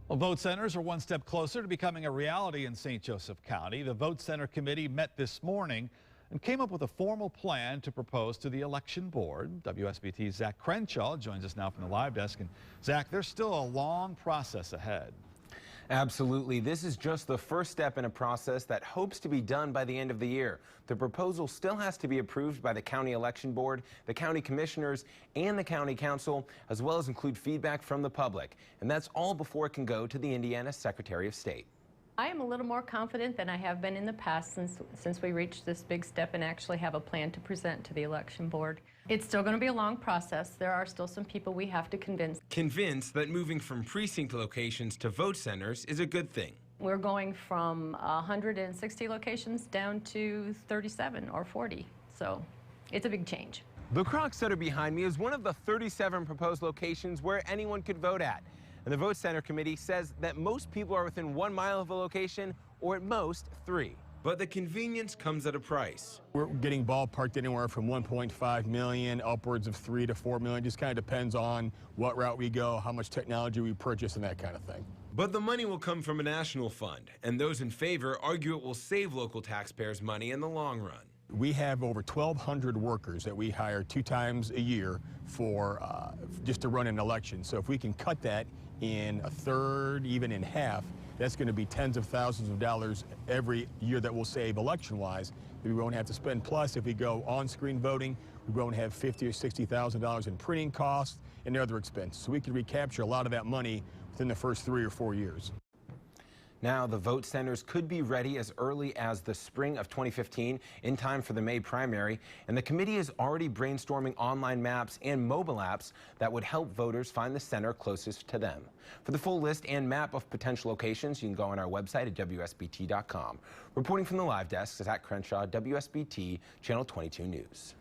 Well, vote centers are one step closer to becoming a reality in St. Joseph County. The Vote Center Committee met this morning and came up with a formal plan to propose to the election board. WSBT's Zach Crenshaw joins us now from the live desk. And Zach, there's still a long process ahead. Absolutely. This is just the first step in a process that hopes to be done by the end of the year. The proposal still has to be approved by the county election board, the county commissioners, and the county council, as well as include feedback from the public. And that's all before it can go to the Indiana Secretary of State. I am a little more confident than I have been in the past since we reached this big step and actually have a plan to present to the election board. It's still going to be a long process. There are still some people we have to convince. Convinced that moving from precinct locations to vote centers is a good thing. We're going from 160 locations down to 37 or 40, so it's a big change. The Croc Center behind me is one of the 37 proposed locations where anyone could vote at. And the Vote Center Committee says that most people are within 1 mile of a location, or at most 3. But the convenience comes at a price. We're getting ballparked anywhere from 1.5 million upwards of 3 to 4 million. Just kind of depends on what route we go, how much technology we purchase, and that kind of thing. But the money will come from a national fund, and those in favor argue it will save local taxpayers money in the long run. We have over 1,200 workers that we hire 2 times a year for just to run an election. So if we can cut that in a third, even in half, that's going to be tens of thousands of dollars every year that we'll save election-wise that we won't have to spend. Plus, if we go on-screen voting, we won't have $50,000 or $60,000 in printing costs and other expenses. So we can recapture a lot of that money within the first 3 or 4 years. Now, the vote centers could be ready as early as the spring of 2015 in time for the May primary, and the committee is already brainstorming online maps and mobile apps that would help voters find the center closest to them. For the full list and map of potential locations, you can go on our website at wsbt.com. Reporting from the live desk is Zach Crenshaw, WSBT Channel 22 News.